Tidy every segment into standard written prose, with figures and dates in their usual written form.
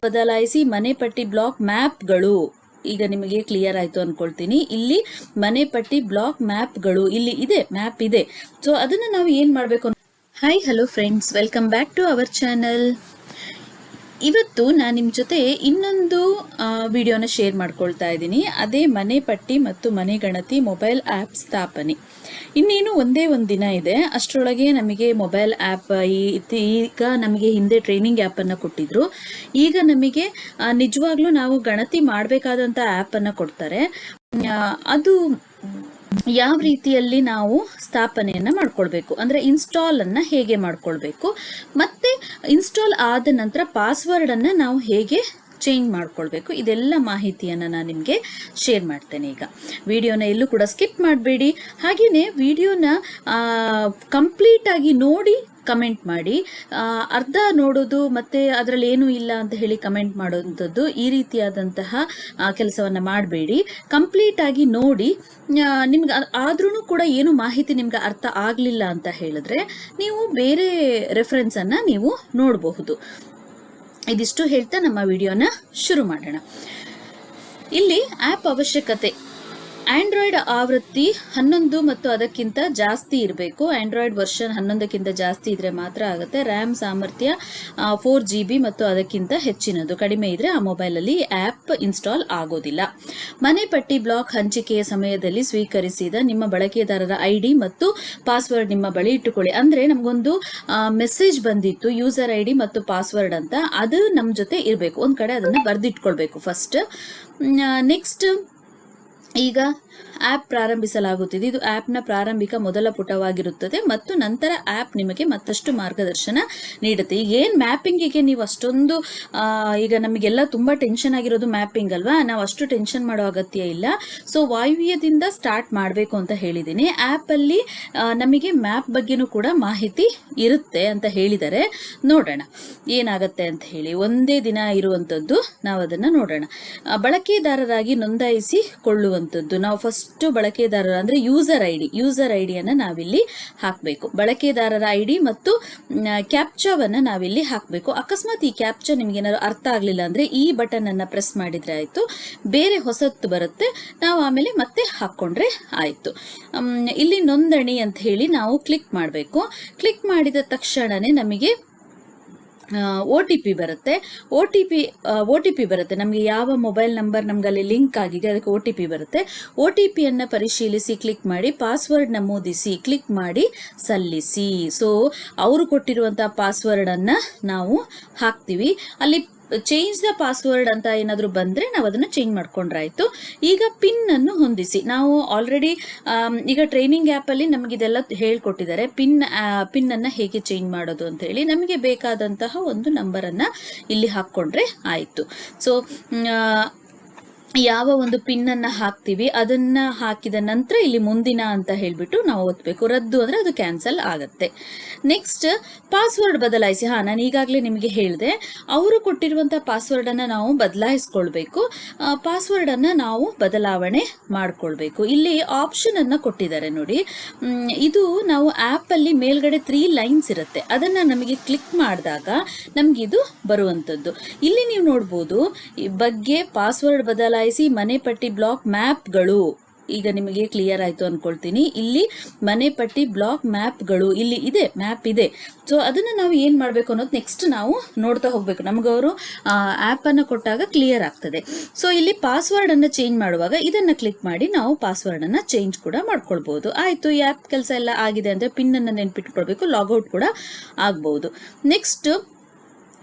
ಬದಲಾಯಿಸಿ ಮನೆ ಪಟ್ಟಿ ಬ್ಲಾಕ್ ಮ್ಯಾಪ್ಗಳು. ಈಗ ನಿಮಗೆ ಕ್ಲಿಯರ್ ಆಯ್ತು ಅನ್ಕೊಳ್ತೀನಿ. ಇಲ್ಲಿ ಮನೆ ಪಟ್ಟಿ ಬ್ಲಾಕ್ ಮ್ಯಾಪ್ಗಳು ಇಲ್ಲಿ ಇದೆ, ಮ್ಯಾಪ್ ಇದೆ. ಸೊ ಅದನ್ನ ನಾವು ಏನ್ ಮಾಡ್ಬೇಕು. Hi hello friends, welcome back to our channel. ಇವತ್ತು ನಾನು ನಿಮ್ಮ ಜೊತೆ ಇನ್ನೊಂದು ವಿಡಿಯೋನ ಶೇರ್ ಮಾಡ್ಕೊಳ್ತಾ ಇದ್ದೀನಿ. ಅದೇ ಮನೆ ಪಟ್ಟಿ ಮತ್ತು ಮನೆ ಗಣತಿ ಮೊಬೈಲ್ ಆ್ಯಪ್ ಸ್ಥಾಪನೆ. ಇನ್ನೇನು ಒಂದೇ ಒಂದು ದಿನ ಇದೆ, ಅಷ್ಟರೊಳಗೆ ನಮಗೆ ಮೊಬೈಲ್ ಆ್ಯಪ್ ಈಗ ನಮಗೆ ಹಿಂದೆ ಟ್ರೈನಿಂಗ್ ಆ್ಯಪನ್ನು ಕೊಟ್ಟಿದ್ರು. ಈಗ ನಮಗೆ ನಿಜವಾಗ್ಲೂ ನಾವು ಗಣತಿ ಮಾಡಬೇಕಾದಂಥ ಆ್ಯಪನ್ನು ಕೊಡ್ತಾರೆ. ಅದು ಯಾವ ರೀತಿಯಲ್ಲಿ ನಾವು ಸ್ಥಾಪನೆಯನ್ನು ಮಾಡ್ಕೊಳ್ಬೇಕು, ಅಂದರೆ ಇನ್ಸ್ಟಾಲನ್ನು ಹೇಗೆ ಮಾಡ್ಕೊಳ್ಬೇಕು, ಮತ್ತು ಇನ್ಸ್ಟಾಲ್ ಆದ ನಂತರ ಪಾಸ್ವರ್ಡನ್ನು ನಾವು ಹೇಗೆ ಚೇಂಜ್ ಮಾಡ್ಕೊಳ್ಬೇಕು, ಇದೆಲ್ಲ ಮಾಹಿತಿಯನ್ನು ನಾನು ನಿಮಗೆ ಶೇರ್ ಮಾಡ್ತೇನೆ. ಈಗ ವಿಡಿಯೋನ ಎಲ್ಲೂ ಕೂಡ ಸ್ಕಿಪ್ ಮಾಡಬೇಡಿ. ಹಾಗೆಯೇ ವಿಡಿಯೋನ ಕಂಪ್ಲೀಟಾಗಿ ನೋಡಿ ಕಮೆಂಟ್ ಮಾಡಿ. ಅರ್ಧ ನೋಡೋದು ಮತ್ತು ಅದರಲ್ಲಿ ಏನೂ ಇಲ್ಲ ಅಂತ ಹೇಳಿ ಕಮೆಂಟ್ ಮಾಡೋವಂಥದ್ದು, ಈ ರೀತಿಯಾದಂತಹ ಕೆಲಸವನ್ನು ಮಾಡಬೇಡಿ. ಕಂಪ್ಲೀಟಾಗಿ ನೋಡಿ. ನಿಮ್ಗೆ ಆದ್ರೂ ಕೂಡ ಏನು ಮಾಹಿತಿ ನಿಮ್ಗೆ ಅರ್ಥ ಆಗಲಿಲ್ಲ ಅಂತ ಹೇಳಿದ್ರೆ ನೀವು ಬೇರೆ ರೆಫರೆನ್ಸನ್ನು ನೀವು ನೋಡಬಹುದು. ಇದಿಷ್ಟು ಹೇಳ್ತಾ ನಮ್ಮ ವಿಡಿಯೋನ ಶುರು ಮಾಡೋಣ. ಇಲ್ಲಿ ಆ್ಯಪ್ ಅವಶ್ಯಕತೆ. ಆಂಡ್ರಾಯ್ಡ್ ಆವೃತ್ತಿ 11 ಮತ್ತು ಅದಕ್ಕಿಂತ ಜಾಸ್ತಿ ಇರಬೇಕು. ಆಂಡ್ರಾಯ್ಡ್ ವರ್ಷನ್ 11ಕ್ಕಿಂತ ಜಾಸ್ತಿ ಇದ್ರೆ ಮಾತ್ರ ಆಗುತ್ತೆ. ರ್ಯಾಮ್ ಸಾಮರ್ಥ್ಯ 4 GB ಮತ್ತು ಅದಕ್ಕಿಂತ ಹೆಚ್ಚಿನದು. ಕಡಿಮೆ ಇದ್ರೆ ಆ ಮೊಬೈಲಲ್ಲಿ ಆ್ಯಪ್ ಇನ್ಸ್ಟಾಲ್ ಆಗೋದಿಲ್ಲ. ಮನೆ ಪಟ್ಟಿ ಬ್ಲಾಕ್ ಹಂಚಿಕೆಯ ಸಮಯದಲ್ಲಿ ಸ್ವೀಕರಿಸಿದ ನಿಮ್ಮ ಬಳಕೆದಾರರ ID ಮತ್ತು ಪಾಸ್ವರ್ಡ್ ನಿಮ್ಮ ಬಳಿ ಇಟ್ಟುಕೊಳ್ಳಿ. ಅಂದರೆ ನಮಗೊಂದು ಮೆಸೇಜ್ ಬಂದಿತ್ತು, ಯೂಸರ್ ID ಮತ್ತು ಪಾಸ್ವರ್ಡ್ ಅಂತ. ಅದು ನಮ್ಮ ಜೊತೆ ಇರಬೇಕು, ಒಂದು ಕಡೆ ಅದನ್ನು ಬರೆದಿಟ್ಕೊಳ್ಬೇಕು ಫಸ್ಟ್. ನೆಕ್ಸ್ಟ್, ಈಗ ಆ್ಯಪ್ ಪ್ರಾರಂಭಿಸಲಾಗುತ್ತಿದೆ. ಇದು ಆ್ಯಪ್ನ ಪ್ರಾರಂಭಿಕ ಮೊದಲ ಪುಟವಾಗಿರುತ್ತದೆ ಮತ್ತು ನಂತರ ಆ್ಯಪ್ ನಿಮಗೆ ಮತ್ತಷ್ಟು ಮಾರ್ಗದರ್ಶನ ನೀಡುತ್ತೆ. ಈಗ ಏನು ಮ್ಯಾಪಿಂಗಿಗೆ ನೀವು ಅಷ್ಟೊಂದು ಈಗ ನಮಗೆಲ್ಲ ತುಂಬ ಟೆನ್ಷನ್ ಆಗಿರೋದು ಮ್ಯಾಪಿಂಗ್ ಅಲ್ವಾ, ನಾವು ಅಷ್ಟು ಟೆನ್ಷನ್ ಮಾಡೋ ಅಗತ್ಯ ಇಲ್ಲ. ಸೊ ವಾಯುವ್ಯದಿಂದ ಸ್ಟಾರ್ಟ್ ಮಾಡಬೇಕು ಅಂತ ಹೇಳಿದ್ದೀನಿ. ಆ್ಯಪಲ್ಲಿ ನಮಗೆ ಮ್ಯಾಪ್ ಬಗ್ಗೆನೂ ಕೂಡ ಮಾಹಿತಿ ಇರುತ್ತೆ ಅಂತ ಹೇಳಿದ್ದಾರೆ. ನೋಡೋಣ ಏನಾಗುತ್ತೆ ಅಂತ ಹೇಳಿ. ಒಂದೇ ದಿನ ಇರುವಂಥದ್ದು, ನಾವು ಅದನ್ನು ನೋಡೋಣ. ಬಳಕೆದಾರರಾಗಿ ನೋಂದಾಯಿಸಿಕೊಳ್ಳುವಂಥದ್ದು. ನಾವು ಫಸ್ಟ್ ಬಳಕೆದಾರರ ಅಂದರೆ ಯೂಸರ್ ಐಡಿಯನ್ನು ನಾವಿಲ್ಲಿ ಹಾಕಬೇಕು. ಬಳಕೆದಾರರ ID ಮತ್ತು ಕ್ಯಾಪ್ಚಾವನ್ನು ನಾವಿಲ್ಲಿ ಹಾಕಬೇಕು. ಅಕಸ್ಮಾತ್ ಈ ಕ್ಯಾಪ್ಚಾ ನಿಮಗೇನಾದ್ರು ಅರ್ಥ ಆಗಲಿಲ್ಲ ಅಂದರೆ ಈ ಬಟನ್ ಅನ್ನು ಪ್ರೆಸ್ ಮಾಡಿದರೆ ಆಯಿತು, ಬೇರೆ ಹೊಸತ್ತು ಬರುತ್ತೆ, ನಾವು ಆಮೇಲೆ ಮತ್ತೆ ಹಾಕ್ಕೊಂಡ್ರೆ ಆಯಿತು. ಇಲ್ಲಿ ನೋಂದಣಿ ಅಂತ ಹೇಳಿ ನಾವು ಕ್ಲಿಕ್ ಮಾಡಬೇಕು. ಕ್ಲಿಕ್ ಮಾಡಿದ ತಕ್ಷಣವೇ ನಮಗೆ OTP ಬರುತ್ತೆ. OTP ಬರುತ್ತೆ. ನಮಗೆ ಯಾವ ಮೊಬೈಲ್ ನಂಬರ್ ನಮ್ಗೆ ಅಲ್ಲಿ ಲಿಂಕ್ ಆಗಿದೆ ಅದಕ್ಕೆ OTP ಬರುತ್ತೆ. OTPಯನ್ನು ಪರಿಶೀಲಿಸಿ ಕ್ಲಿಕ್ ಮಾಡಿ, ಪಾಸ್ವರ್ಡ್ ನಮೂದಿಸಿ ಕ್ಲಿಕ್ ಮಾಡಿ, ಸಲ್ಲಿಸಿ. ಸೊ ಅವರು ಕೊಟ್ಟಿರುವಂಥ ಪಾಸ್ವರ್ಡನ್ನು ನಾವು ಹಾಕ್ತೀವಿ. ಅಲ್ಲಿ ಚೇಂಜ್ ದ ಪಾಸ್ವರ್ಡ್ ಅಂತ ಏನಾದರೂ ಬಂದರೆ ನಾವು ಅದನ್ನು ಚೇಂಜ್ ಮಾಡ್ಕೊಂಡ್ರಾಯ್ತು. ಈಗ ಪಿನ್ನನ್ನು ಹೊಂದಿಸಿ. ನಾವು ಆಲ್ರೆಡಿ ಈಗ ಟ್ರೈನಿಂಗ್ ಆ್ಯಪಲ್ಲಿ ನಮಗಿದೆಲ್ಲ ಹೇಳ್ಕೊಟ್ಟಿದ್ದಾರೆ. ಪಿನ್ನನ್ನು ಹೇಗೆ ಚೇಂಜ್ ಮಾಡೋದು ಅಂತ ಹೇಳಿ. ನಮಗೆ ಬೇಕಾದಂತಹ ಒಂದು ನಂಬರನ್ನು ಇಲ್ಲಿ ಹಾಕ್ಕೊಂಡ್ರೆ ಆಯಿತು. ಸೊ ಯಾವ ಒಂದು ಪಿನ್ನನ್ನು ಹಾಕ್ತೀವಿ ಅದನ್ನು ಹಾಕಿದ ನಂತರ ಇಲ್ಲಿ ಮುಂದಿನ ಅಂತ ಹೇಳಿಬಿಟ್ಟು ನಾವು ಒತ್ತಬೇಕು. ರದ್ದು ಅಂದರೆ ಅದು ಕ್ಯಾನ್ಸಲ್ ಆಗುತ್ತೆ. ನೆಕ್ಸ್ಟ್, ಪಾಸ್ವರ್ಡ್ ಬದಲಾಯಿಸಿ. ನಾನು ಈಗಾಗಲೇ ನಿಮಗೆ ಹೇಳಿದೆ, ಅವರು ಕೊಟ್ಟಿರುವಂಥ ಪಾಸ್ವರ್ಡನ್ನು ನಾವು ಬದಲಾಯಿಸ್ಕೊಳ್ಬೇಕು. ಪಾಸ್ವರ್ಡನ್ನು ನಾವು ಬದಲಾವಣೆ ಮಾಡಿಕೊಳ್ಬೇಕು. ಇಲ್ಲಿ ಆಪ್ಷನನ್ನು ಕೊಟ್ಟಿದ್ದಾರೆ ನೋಡಿ. ಇದು ನಾವು ಆ್ಯಪಲ್ಲಿ ಮೇಲ್ಗಡೆ 3 ಲೈನ್ಸ್ ಇರುತ್ತೆ, ಅದನ್ನು ನಮಗೆ ಕ್ಲಿಕ್ ಮಾಡಿದಾಗ ನಮಗಿದು ಬರುವಂಥದ್ದು. ಇಲ್ಲಿ ನೀವು ನೋಡ್ಬೋದು, ಈ ಬಗ್ಗೆ ಪಾಸ್ವರ್ಡ್ ಬದಲಾಯಿಸಿ ಮನೆ ಪಟ್ಟಿ ಬ್ಲಾಕ್ ಮ್ಯಾಪ್ಗಳು. ಈಗ ನಿಮಗೆ ಕ್ಲಿಯರ್ ಆಯಿತು ಅನ್ಕೊಳ್ತೀನಿ. ಇಲ್ಲಿ ಮನೆ ಪಟ್ಟಿ ಬ್ಲಾಕ್ ಮ್ಯಾಪ್ಗಳು ಇಲ್ಲಿ ಇದೆ, ಮ್ಯಾಪ್ ಇದೆ. ಸೊ ಅದನ್ನು ನಾವು ಏನು ಮಾಡಬೇಕು ಅನ್ನೋದು ನೆಕ್ಸ್ಟ್ ನಾವು ನೋಡ್ತಾ ಹೋಗಬೇಕು. ನಮಗವರು ಆ್ಯಪನ್ನು ಕೊಟ್ಟಾಗ ಕ್ಲಿಯರ್ ಆಗ್ತದೆ. ಸೊ ಇಲ್ಲಿ ಪಾಸ್ವರ್ಡನ್ನು ಚೇಂಜ್ ಮಾಡುವಾಗ ಇದನ್ನು ಕ್ಲಿಕ್ ಮಾಡಿ ನಾವು ಪಾಸ್ವರ್ಡನ್ನು ಚೇಂಜ್ ಕೂಡ ಮಾಡ್ಕೊಳ್ಬೋದು. ಆಯಿತು, ಈ ಆ್ಯಪ್ ಕೆಲಸ ಎಲ್ಲ ಆಗಿದೆ ಅಂದರೆ ಪಿನ್ನನ್ನು ನೆನ್ಪಿಟ್ಕೊಳ್ಬೇಕು, ಲಾಗೌಟ್ ಕೂಡ ಆಗ್ಬೋದು. ನೆಕ್ಸ್ಟ್,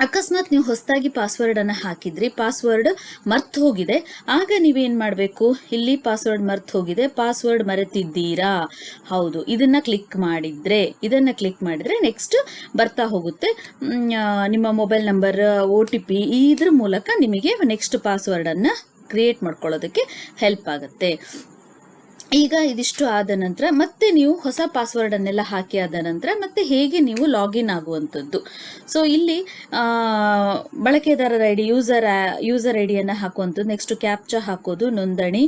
ಅಕಸ್ಮಾತ್ ನೀವು ಹೊಸದಾಗಿ ಪಾಸ್ವರ್ಡನ್ನು ಹಾಕಿದ್ರಿ, ಪಾಸ್ವರ್ಡ್ ಮರ್ತು ಹೋಗಿದೆ, ಆಗ ನೀವೇನು ಮಾಡಬೇಕು, ಇಲ್ಲಿ ಪಾಸ್ವರ್ಡ್ ಮರ್ತು ಹೋಗಿದೆ, ಪಾಸ್ವರ್ಡ್ ಮರೆತಿದ್ದೀರಾ, ಹೌದು, ಇದನ್ನು ಕ್ಲಿಕ್ ಮಾಡಿದರೆ ನೆಕ್ಸ್ಟ್ ಬರ್ತಾ ಹೋಗುತ್ತೆ. ನಿಮ್ಮ ಮೊಬೈಲ್ ನಂಬರ್, OTP ಇದ್ರ ಮೂಲಕ ನಿಮಗೆ ನೆಕ್ಸ್ಟ್ ಪಾಸ್ವರ್ಡನ್ನು ಕ್ರಿಯೇಟ್ ಮಾಡ್ಕೊಳ್ಳೋದಕ್ಕೆ ಹೆಲ್ಪ್ ಆಗುತ್ತೆ. ಈಗ ಇದಿಷ್ಟು ಆದ ನಂತರ ಮತ್ತೆ ನೀವು ಹೊಸ ಪಾಸ್ವರ್ಡನ್ನೆಲ್ಲ ಹಾಕಿ ಆದ ನಂತರ ಮತ್ತೆ ಹೇಗೆ ನೀವು ಲಾಗಿನ್ ಆಗುವಂಥದ್ದು. ಸೊ ಇಲ್ಲಿ ಬಳಕೆದಾರರ ಐ ಡಿ ಯೂಸರ್ ಐ ಡಿಯನ್ನು ಹಾಕುವಂಥದ್ದು, ನೆಕ್ಸ್ಟ್ ಕ್ಯಾಪ್ಚಾ ಹಾಕೋದು, ನೋಂದಣಿ,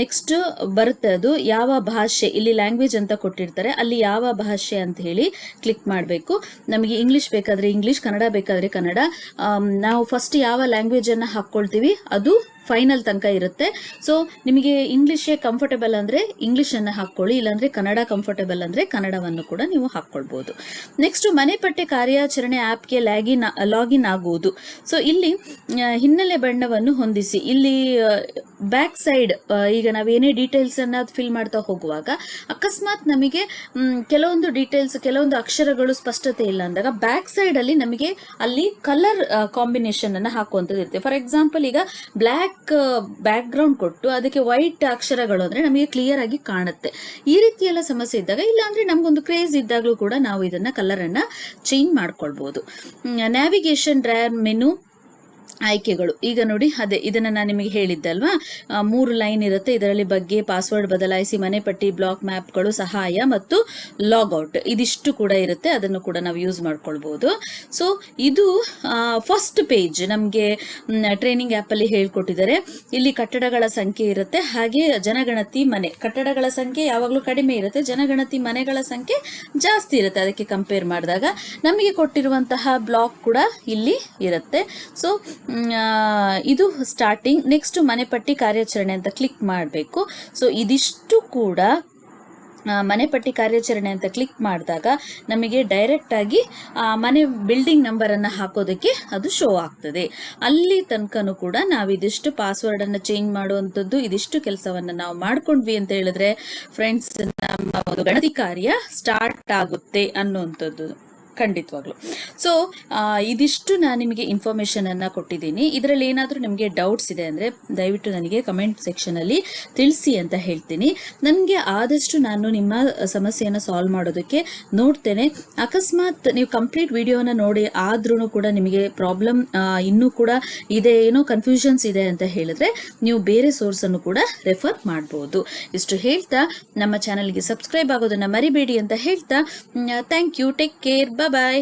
ನೆಕ್ಸ್ಟ್ ಬರುತ್ತೆ ಅದು ಯಾವ ಭಾಷೆ, ಇಲ್ಲಿ ಲ್ಯಾಂಗ್ವೇಜ್ ಅಂತ ಕೊಟ್ಟಿರ್ತಾರೆ, ಅಲ್ಲಿ ಯಾವ ಭಾಷೆ ಅಂತ ಹೇಳಿ ಕ್ಲಿಕ್ ಮಾಡಬೇಕು. ನಮಗೆ ಇಂಗ್ಲಿಷ್ ಬೇಕಾದರೆ ಇಂಗ್ಲಿಷ್, ಕನ್ನಡ ಬೇಕಾದರೆ ಕನ್ನಡ. ನಾವು ಫಸ್ಟ್ ಯಾವ ಲ್ಯಾಂಗ್ವೇಜನ್ನು ಹಾಕ್ಕೊಳ್ತೀವಿ ಅದು ಫೈನಲ್ ತನಕ ಇರುತ್ತೆ. ಸೊ ನಿಮಗೆ ಇಂಗ್ಲಿಷೇ ಕಂಫರ್ಟಬಲ್ ಅಂದರೆ ಇಂಗ್ಲಿಷನ್ನು ಹಾಕ್ಕೊಳ್ಳಿ, ಇಲ್ಲಾಂದರೆ ಕನ್ನಡ ಕಂಫರ್ಟಬಲ್ ಅಂದರೆ ಕನ್ನಡವನ್ನು ಕೂಡ ನೀವು ಹಾಕ್ಕೊಳ್ಬೋದು. ನೆಕ್ಸ್ಟ್ ಮನೆ ಪಟ್ಟೆ ಕಾರ್ಯಾಚರಣೆ ಆ್ಯಪ್ಗೆ ಲಾಗಿನ್ ಆಗುವುದು. ಸೊ ಇಲ್ಲಿ ಹಿನ್ನೆಲೆ ಬಣ್ಣವನ್ನು ಹೊಂದಿಸಿ. ಇಲ್ಲಿ ಬ್ಯಾಕ್ ಸೈಡ್ ಈಗ ನಾವೇನೇ ಡೀಟೇಲ್ಸನ್ನು ಫಿಲ್ ಮಾಡ್ತಾ ಹೋಗುವಾಗ ಅಕಸ್ಮಾತ್ ನಮಗೆ ಕೆಲವೊಂದು ಡೀಟೇಲ್ಸ್, ಕೆಲವೊಂದು ಅಕ್ಷರಗಳು ಸ್ಪಷ್ಟತೆ ಇಲ್ಲ ಅಂದಾಗ ಬ್ಯಾಕ್ ಸೈಡಲ್ಲಿ ನಮಗೆ ಅಲ್ಲಿ ಕಲರ್ ಕಾಂಬಿನೇಷನ್ ಅನ್ನು ಹಾಕುವಂಥದ್ದು ಇರುತ್ತೆ. ಫಾರ್ ಎಕ್ಸಾಂಪಲ್ ಈಗ ಬ್ಲ್ಯಾಕ್ ಬ್ಯಾಕ್ ಗ್ರೌಂಡ್ ಕೊಟ್ಟು ಅದಕ್ಕೆ ವೈಟ್ ಅಕ್ಷರಗಳು ಅಂದರೆ ನಮಗೆ ಕ್ಲಿಯರ್ ಆಗಿ ಕಾಣುತ್ತೆ. ಈ ರೀತಿ ಎಲ್ಲ ಸಮಸ್ಯೆ ಇದ್ದಾಗ, ಇಲ್ಲಾಂದರೆ ನಮಗೊಂದು ಕ್ರೇಜ್ ಇದ್ದಾಗಲೂ ಕೂಡ ನಾವು ಇದನ್ನು ಕಲರನ್ನು ಚೇಂಜ್ ಮಾಡ್ಕೊಳ್ಬೋದು. ನ್ಯಾವಿಗೇಷನ್ ಡ್ರೈವರ್ ಮೆನು ಆಯ್ಕೆಗಳು. ಈಗ ನೋಡಿ, ಅದೇ ಇದನ್ನು ನಾನು ನಿಮಗೆ ಹೇಳಿದ್ದಲ್ವಾ, 3 ಲೈನ್ ಇರುತ್ತೆ. ಇದರಲ್ಲಿ ಬಗ್ಗೆ, ಪಾಸ್ವರ್ಡ್ ಬದಲಾಯಿಸಿ, ಮನೆ ಪಟ್ಟಿ, ಬ್ಲಾಕ್ ಮ್ಯಾಪ್ಗಳು, ಸಹಾಯ ಮತ್ತು ಲಾಗೌಟ್, ಇದಿಷ್ಟು ಕೂಡ ಇರುತ್ತೆ. ಅದನ್ನು ಕೂಡ ನಾವು ಯೂಸ್ ಮಾಡ್ಕೊಳ್ಬೋದು. ಸೊ ಇದು ಫಸ್ಟ್ ಪೇಜ್ ನಮಗೆ ಟ್ರೈನಿಂಗ್ ಆ್ಯಪಲ್ಲಿ ಹೇಳ್ಕೊಟ್ಟಿದ್ದಾರೆ. ಇಲ್ಲಿ ಕಟ್ಟಡಗಳ ಸಂಖ್ಯೆ ಇರುತ್ತೆ, ಹಾಗೆ ಜನಗಣತಿ ಮನೆ. ಕಟ್ಟಡಗಳ ಸಂಖ್ಯೆ ಯಾವಾಗಲೂ ಕಡಿಮೆ ಇರುತ್ತೆ, ಜನಗಣತಿ ಮನೆಗಳ ಸಂಖ್ಯೆ ಜಾಸ್ತಿ ಇರುತ್ತೆ. ಅದಕ್ಕೆ ಕಂಪೇರ್ ಮಾಡಿದಾಗ ನಮಗೆ ಕೊಟ್ಟಿರುವಂತಹ ಬ್ಲಾಕ್ ಕೂಡ ಇಲ್ಲಿ ಇರುತ್ತೆ. ಸೊ ಇದು ಸ್ಟಾರ್ಟಿಂಗ್. ನೆಕ್ಸ್ಟ್ ಮನೆ ಪಟ್ಟಿ ಕಾರ್ಯಾಚರಣೆ ಅಂತ ಕ್ಲಿಕ್ ಮಾಡಬೇಕು. ಸೊ ಇದಿಷ್ಟು ಕೂಡ ಮನೆ ಪಟ್ಟಿ ಕಾರ್ಯಾಚರಣೆ ಅಂತ ಕ್ಲಿಕ್ ಮಾಡಿದಾಗ ನಮಗೆ ಡೈರೆಕ್ಟ್ ಆಗಿ ಮನೆ ಬಿಲ್ಡಿಂಗ್ ನಂಬರನ್ನು ಹಾಕೋದಕ್ಕೆ ಅದು ಶೋ ಆಗ್ತದೆ. ಅಲ್ಲಿ ತನಕನೂ ಕೂಡ ನಾವು ಇದಿಷ್ಟು ಪಾಸ್ವರ್ಡನ್ನು ಚೇಂಜ್ ಮಾಡುವಂಥದ್ದು, ಇದಿಷ್ಟು ಕೆಲಸವನ್ನು ನಾವು ಮಾಡ್ಕೊಂಡ್ವಿ ಅಂತ ಹೇಳಿದ್ರೆ ಫ್ರೆಂಡ್ಸ್, ನಮ್ಮ ಒಂದು ಗಣತಿ ಕಾರ್ಯ ಸ್ಟಾರ್ಟ್ ಆಗುತ್ತೆ ಅನ್ನುವಂಥದ್ದು ಖಂಡಿತವಾಗ್ಲು. ಸೊ ಇದಿಷ್ಟು ನಾನು ನಿಮಗೆ ಇನ್ಫಾರ್ಮೇಷನನ್ನು ಕೊಟ್ಟಿದ್ದೀನಿ. ಇದರಲ್ಲಿ ಏನಾದರೂ ನಿಮಗೆ ಡೌಟ್ಸ್ ಇದೆ ಅಂದರೆ ದಯವಿಟ್ಟು ನನಗೆ ಕಮೆಂಟ್ ಸೆಕ್ಷನಲ್ಲಿ ತಿಳಿಸಿ ಅಂತ ಹೇಳ್ತೀನಿ. ನನಗೆ ಆದಷ್ಟು ನಾನು ನಿಮ್ಮ ಸಮಸ್ಯೆಯನ್ನು ಸಾಲ್ವ್ ಮಾಡೋದಕ್ಕೆ ನೋಡ್ತೇನೆ. ಅಕಸ್ಮಾತ್ ನೀವು ಕಂಪ್ಲೀಟ್ ವಿಡಿಯೋನ ನೋಡಿ ಆದ್ರೂ ಕೂಡ ನಿಮಗೆ ಪ್ರಾಬ್ಲಮ್ ಇನ್ನೂ ಕೂಡ ಇದೆ, ಏನೋ ಕನ್ಫ್ಯೂಷನ್ಸ್ ಇದೆ ಅಂತ ಹೇಳಿದ್ರೆ ನೀವು ಬೇರೆ ಸೋರ್ಸನ್ನು ಕೂಡ ರೆಫರ್ ಮಾಡ್ಬೋದು. ಇಷ್ಟು ಹೇಳ್ತಾ ನಮ್ಮ ಚಾನಲ್ಗೆ ಸಬ್ಸ್ಕ್ರೈಬ್ ಆಗೋದನ್ನು ಮರಿಬೇಡಿ ಅಂತ ಹೇಳ್ತಾ thank you, take care, bye.